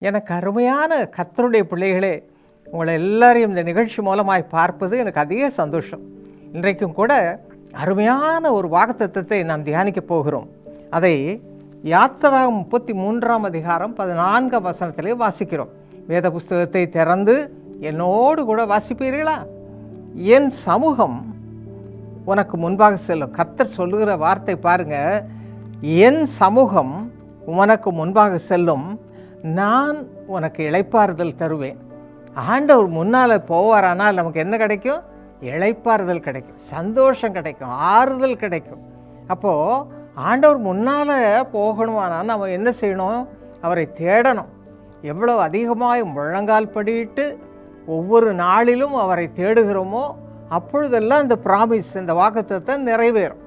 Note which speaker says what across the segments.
Speaker 1: எனக்கு அருமையான கர்த்தருடைய பிள்ளைகளே, உங்களை எல்லாரையும் இந்த நிகழ்ச்சி மூலமாய் பார்ப்பது எனக்கு அதிக சந்தோஷம். இன்றைக்கும் கூட அருமையான ஒரு வாக்குத்தத்தத்தை நாம் தியானிக்க போகிறோம். அதை யாத்திராகமம் 33ஆம் அதிகாரம் 14ஆம் வசனத்திலே வாசிக்கிறோம். வேத புஸ்தகத்தை திறந்து என்னோடு கூட வாசிப்பீர்களா? என் சமூகம் உனக்கு முன்பாக செல்லும். கர்த்தர் சொல்லுகிற வார்த்தை பாருங்க, என் சமூகம் உனக்கு முன்பாக செல்லும், நான் உனக்கு இளைப்பாறுதல் தருவேன். ஆண்டவர் முன்னால் போவாரானால் நமக்கு என்ன கிடைக்கும்? இளைப்பாறுதல் கிடைக்கும், சந்தோஷம் கிடைக்கும், ஆறுதல் கிடைக்கும். அப்போது ஆண்டவர் முன்னால் போகணுமானால் நம்ம என்ன செய்யணும்? அவரை தேடணும். எவ்வளோ அதிகமாக முழங்கால் படியிட்டு ஒவ்வொரு நாளிலும் அவரை தேடுகிறோமோ அப்பொழுதெல்லாம் இந்த ப்ராமிஸ், இந்த வாக்குத்தத்தத்தை நிறைவேறும்.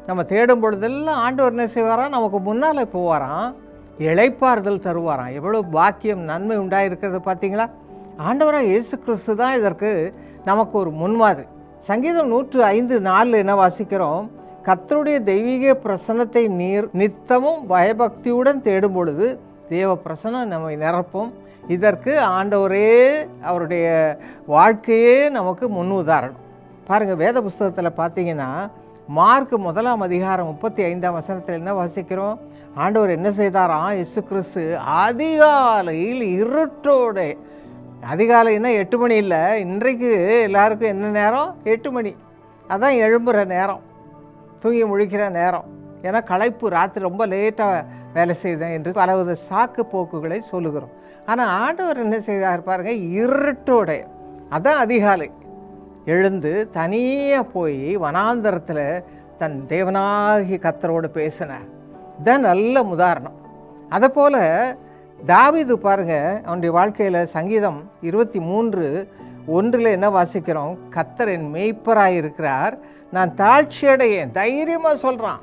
Speaker 1: நம்ம தேடும் பொழுதெல்லாம் ஆண்டவர் என்ன செய்வாராம்? நமக்கு முன்னால் போவாராம், இளைப்பாறுதல் தருவாராம். எவ்வளோ பாக்கியம், நன்மை உண்டாயிருக்கிறது பார்த்தீங்களா? ஆண்டவராக இயேசு கிறிஸ்து தான் இதற்கு நமக்கு ஒரு முன்மாதிரி. சங்கீதம் 105:4 என்ன வாசிக்கிறோம்? கர்த்தருடைய தெய்வீக பிரசன்னத்தை நித்தமும் பயபக்தியுடன் தேடும் பொழுது தேவ பிரசன்னம் நம்மை நிரப்பும். இதற்கு ஆண்டவரே, அவருடைய வாழ்க்கையே நமக்கு முன் உதாரணம். பாருங்கள், வேத புஸ்தகத்தில் பார்த்தீங்கன்னா மார்க் 1ஆம் அதிகாரம் 35ஆம் வசனத்தில் என்ன வாசிக்கிறோம்? ஆண்டவர் என்ன செய்தாராம்? இயேசு கிறிஸ்து அதிகாலையில் இருட்டோட, அதிகாலைன்னா 8 மணி இல்லை, இன்றைக்கு எல்லாருக்கும் என்ன நேரம்? 8 மணி. அதான் எழும்புகிற நேரம், தூங்கி முழிக்கிற நேரம். ஏன்னா களைப்பு, ராத்திரி ரொம்ப லேட்டாக வேலை செய்தேன் என்று பலவித சாக்கு போக்குகளை சொல்லுகிறோம். ஆனால் ஆண்டவர் என்ன செய்தார் பாருங்க, இருட்டோட, அதான் அதிகாலை எழுந்து தனியாக போய் வனாந்தரத்தில் தன் தேவனாகி கர்த்தரோடு பேசினார். இதுதான் நல்ல உதாரணம். அதை போல் தாவீது பாருங்கள், அவனுடைய வாழ்க்கையில் சங்கீதம் 23:1 என்ன வாசிக்கிறோம்? கர்த்தர் என் மேய்ப்பராக இருக்கிறார், நான் தாழ்ச்சியடையேன். தைரியமாக சொல்கிறான்,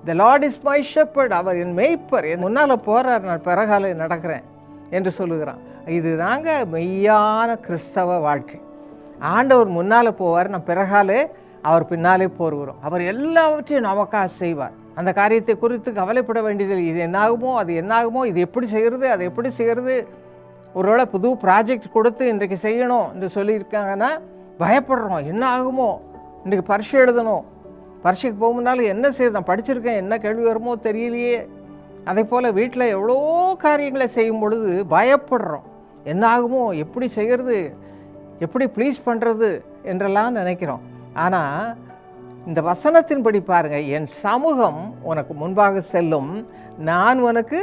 Speaker 1: த லார்ட் இஸ் மை ஷெப்பர்ட், அவர் என் மேய்ப்பர், என் முன்னால் போகிறார், நான் பிறகால நடக்கிறேன் என்று சொல்லுகிறான். இது தாங்க மெய்யான கிறிஸ்தவ வாழ்க்கை. ஆண்டவர் முன்னால் போவார், நான் பிறகாலே அவர் பின்னாலே போகிறோம். அவர் எல்லாவற்றையும் நமக்காக செய்வார். அந்த காரியத்தை குறித்து கவலைப்பட வேண்டியதில்லை. இது என்னாகுமோ, அது என்னாகுமோ, இது எப்படி செய்கிறது, அது எப்படி செய்கிறது. ஒருவேளை புது ப்ராஜெக்ட் கொடுத்து இன்றைக்கு செய்யணும் என்று சொல்லியிருக்காங்கன்னா பயப்படுறோம். என்ன ஆகுமோ, இன்றைக்கு பரீட்சை எழுதணும், பரீட்சைக்கு போகும்போது என்ன செய்யுது, நான் படிச்சிருக்கேன், என்ன கேள்வி வருமோ தெரியலையே. அதே போல் வீட்டில் எவ்வளோ காரியங்களை செய்யும் பொழுது பயப்படுறோம். என்ன ஆகுமோ, எப்படி செய்கிறது, எப்படி ப்ளீஸ் பண்ணுறது என்றெல்லாம் நினைக்கிறோம். ஆனால் இந்த வசனத்தின்படி பாருங்கள், என் சமூகம் உனக்கு முன்பாக செல்லும், நான் உனக்கு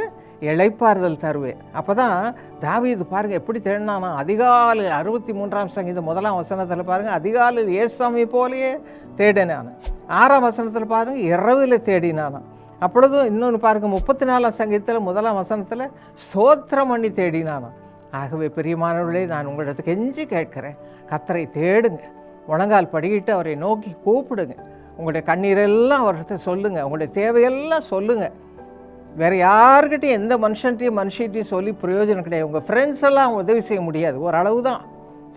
Speaker 1: இளைப்பாறுதல் தருவேன். அப்போ தான் தாவீது பாருங்கள் எப்படி தேடினானா. அதிகாலை 63ஆம் சங்கீதம் 1ஆம் வசனத்தில் பாருங்கள், அதிகாலையில் ஏசாமி போலேயே தேடினான். 6ஆம் வசனத்தில் பாருங்கள், இரவில் தேடினானா. அப்பொழுதும் இன்னொன்று பாருங்கள், 34ஆம் சங்கீதத்தில் 1ஆம் வசனத்தில் ஸ்தோத்திரம் பண்ணி தேடினானா. ஆகவே பிரியமானவர்களே, நான் உங்களிடத்து கெஞ்சி கேட்கிறேன், கர்த்தரை தேடுங்க, முழங்கால் படிக்கிட்டு அவரை நோக்கி கூப்பிடுங்க, உங்களுடைய கண்ணீரெல்லாம் அவர்கிட்ட சொல்லுங்கள், உங்களுடைய தேவையெல்லாம் சொல்லுங்கள். வேறு யாருக்கிட்டையும், எந்த மனுஷன்ட்டையும் சொல்லி பிரயோஜனம் கிடையாது. உங்கள் ஃப்ரெண்ட்ஸ் எல்லாம் உதவி செய்ய முடியாது, ஓரளவு தான்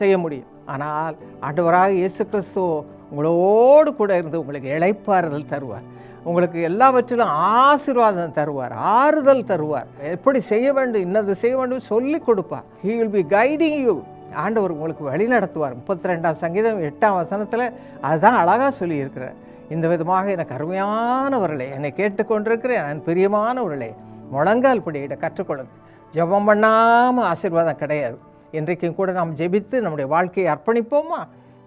Speaker 1: செய்ய முடியும். ஆனால் ஆண்டவராக இயேசு கிறிஸ்து உங்களோடு கூட இருந்து உங்களுக்கு இளைப்பாறுதல் தருவார், உங்களுக்கு எல்லாவற்றிலும் ஆசீர்வாதம் தருவார், ஆறுதல் தருவார், எப்படி செய்ய வேண்டும், இன்னது செய்ய வேண்டும் சொல்லி கொடுப்பார். He will be guiding you. ஆண்டவர் உங்களுக்கு வழி நடத்துவார். 32ஆம் சங்கீதம் 8ஆம் வசனத்தில் அதுதான் அழகாக சொல்லியிருக்கிறார். இந்த விதமாக எனக்கு அருமையானவர்களே, என்னை கேட்டுக்கொண்டிருக்கிற நான் பிரியமானவர்களே, முழங்கால் படியிட கற்றுக்கொள்ளுங்க. ஜெபம் பண்ணாமல் ஆசீர்வாதம் கிடையாது. இன்றைக்கும் கூட நாம் ஜெபித்து நம்முடைய வாழ்க்கையை அர்ப்பணிப்போமா?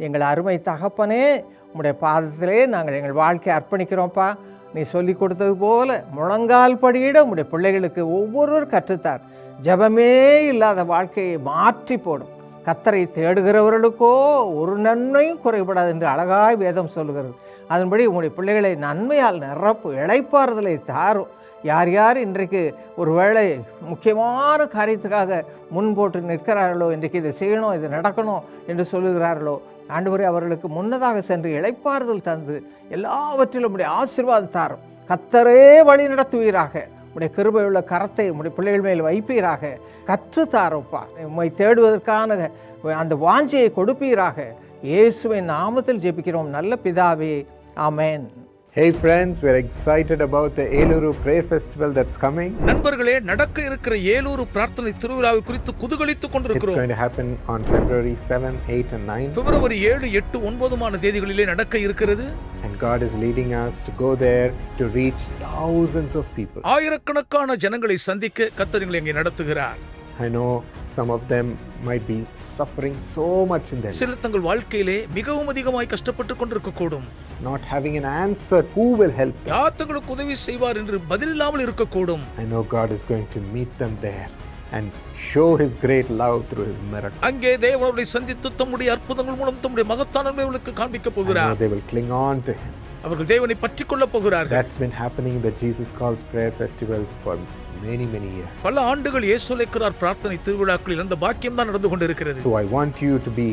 Speaker 1: எங்கள் அருமை தகப்பனே, உம்முடைய பாதத்திலே நாங்கள் எங்கள் வாழ்க்கையை அர்ப்பணிக்கிறோம்ப்பா. நீ சொல்லி கொடுத்தது போல முழங்கால் படியிட உம்முடைய பிள்ளைகளுக்கு ஒவ்வொருவர் கற்றுத்தார். ஜெபமே இல்லாத வாழ்க்கையை மாற்றி போடும். கர்த்தரை தேடுகிறவர்களுக்கோ ஒரு நன்மையும் குறைபடாது என்று அழகாய் வேதம் சொல்லுகிறது. அதன்படி உங்களுடைய பிள்ளைகளை நன்மையால் நிரப்பு, இளைப்பாறுதலை தாரும். யார் யார் இன்றைக்கு ஒரு வேளை முக்கியமான காரியத்துக்காக முன்போட்டு நிற்கிறார்களோ, இன்றைக்கு இதை செய்யணும், இது நடக்கணும் என்று சொல்லுகிறார்களோ, ஆண்டவரே அவர்களுக்கு முன்னதாக சென்று இளைப்பாறுதல் தந்து எல்லாவற்றிலும் உடைய ஆசீர்வாதம் தாரும். கர்த்தரே வழி நடத்துவீராக. உடைய கிருபையுள்ள கரத்தை உடைய பிள்ளைகள் மேல் வைப்பீராக. கற்றுத்தாரப்பா, உம்மை தேடுவதற்கான அந்த வாஞ்சையை கொடுப்பீராக. இயேசுவின் நாமத்தில் ஜெபிக்கிறோம் நல்ல பிதாவே, ஆமென்.
Speaker 2: Hey friends, we're excited about the Eluru Prayer Festival that's coming.
Speaker 3: நண்பர்களே, நடக்க இருக்கிற ஏலூரு பிரார்த்தனை திருவிழாவை குறித்து குதூகலித்துக்
Speaker 2: It's
Speaker 3: கொண்டிருக்கிறோம்.
Speaker 2: going to happen on February 7, 8 and 9.
Speaker 3: பிப்ரவரி 7, 8, 9 தேதிகளிலே நடக்க இருக்கிறது.
Speaker 2: And God is leading us to go there to reach thousands of people.
Speaker 3: ஆயிரக்கணக்கான ஜனங்களை சந்திக்க கர்த்தர் எங்களை அங்கே நடத்துகிறார்.
Speaker 2: I know some of them might be suffering so much in their life,
Speaker 3: சிலர் தங்கள் வாழ்க்கையிலே மிகவும் அதிகமாய் கஷ்டப்பட்டுக் கொண்டிருக்க கூடும்.
Speaker 2: not having an answer who will help them.
Speaker 3: யார் தங்களுக்கு உதவி செய்வார் என்று பதிலில்லாமல் இருக்கக்கூடும்.
Speaker 2: I know God is going to meet them there and show His great love through His miracles.
Speaker 3: அங்கே தேவன் அவர்களை சந்தித்து தம்முடைய அற்புதங்கள் மூலம் தம்முடைய மகத்தான அவர்களுக்கு காண்பிக்க
Speaker 2: I know
Speaker 3: போகிறார்.
Speaker 2: they will cling on to Him.
Speaker 3: அவர்கள் தேவனை பற்றிக் கொள்ளப் போகிறார்கள்.
Speaker 2: That's been happening in the Jesus Calls prayer festivals for many years.
Speaker 3: பல ஆண்டுகள் இயேசு அழைக்கிறார் பிரார்த்தனை திருவிழாக்களில் அந்த பாக்கியம் தான் நடந்து கொண்டிருக்கிறது.
Speaker 2: So I want you to be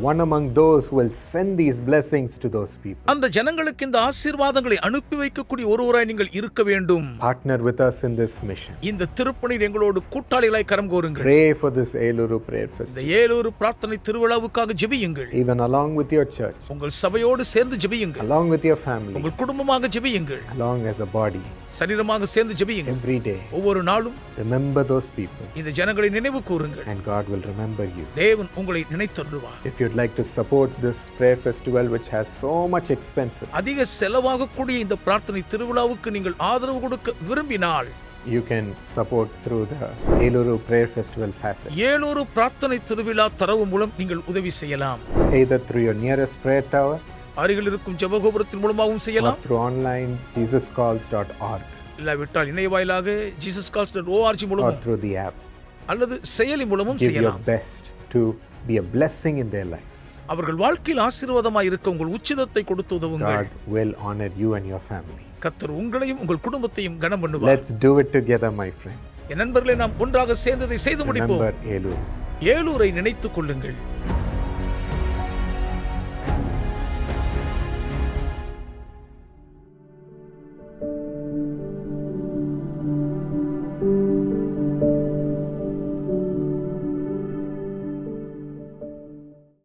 Speaker 2: one among those who will send these blessings to those people.
Speaker 3: அந்த ஜனங்களுக்கு இந்த ஆசீர்வாதங்களை அனுப்பி வைக்கக்கூடிய ஒருவராய் நீங்கள் இருக்க வேண்டும்.
Speaker 2: Partner with us in this mission.
Speaker 3: இந்த திருப்பணியில் எங்களோடு கூட்டாளிகளாய் கரம் கோருங்கள்.
Speaker 2: Pray for this Eluru prayer
Speaker 3: இந்த
Speaker 2: festival.
Speaker 3: ஏலூரு பிரார்த்தனை திருவிழாவுக்காக ஜெபியுங்கள்.
Speaker 2: Even along with your church,
Speaker 3: உங்கள் சபையோடு சேர்ந்து ஜெபியுங்கள்.
Speaker 2: along with your family,
Speaker 3: உங்கள் குடும்பமாக ஜெபியுங்கள்.
Speaker 2: along as a body,
Speaker 3: சரீரமாக சேர்ந்து ஜெபியுங்கள்.
Speaker 2: every day.
Speaker 3: ஒவ்வொரு நாளும்
Speaker 2: Remember those people
Speaker 3: இந்த ஜனங்களை நினைவு கூறுங்கள்.
Speaker 2: and God will remember you.
Speaker 3: தேவன் உங்களை நினைத்தருளுவார்.
Speaker 2: If you'd like to support this prayer festival which has so much expenses,
Speaker 3: அதிக செலவாகக்கூடிய இந்த பிரார்த்தனை திருவிழாவுக்கு நீங்கள் ஆதரவு கொடுக்க விரும்பினால்
Speaker 2: you can support through the Eluru prayer festival facet.
Speaker 3: Eluru பிரார்த்தனை திருவிழா தரவு மூலம் நீங்கள் உதவி செய்யலாம்.
Speaker 2: Either through your nearest prayer tower
Speaker 3: அருகில் இருக்கும் ஜெபகோபுரத்தின் மூலமாகவும்
Speaker 2: or
Speaker 3: செய்யலாம்.
Speaker 2: through online jesuscalls.org
Speaker 3: இல்லாவிட்டால் இணைய வாயிலாக jesuscalls.org
Speaker 2: or
Speaker 3: மூலமும்
Speaker 2: through the app.
Speaker 3: அல்லது செயலி மூலமும்
Speaker 2: Give your
Speaker 3: செய்யலாம்.
Speaker 2: best to be a blessing in their lives.
Speaker 3: அவர்கள் வாழ்க்கையில் ஆசீர்வாதமாய் இருக்க உங்கள் உச்சிதத்தை கொடுத்து உதவுங்கள்.
Speaker 2: God will honor you and your family.
Speaker 3: கர்த்தர் உங்களையும் உங்கள் குடும்பத்தையும் கனம் பண்ணுவார்.
Speaker 2: Let's do it together, my friend.
Speaker 3: என் நண்பர்களே, நாம் ஒன்றாக சேர்ந்ததை செய்து முடிப்போம்.
Speaker 2: Remember Eluru.
Speaker 3: ஏலூரை நினைத்துக் கொள்ளுங்கள்.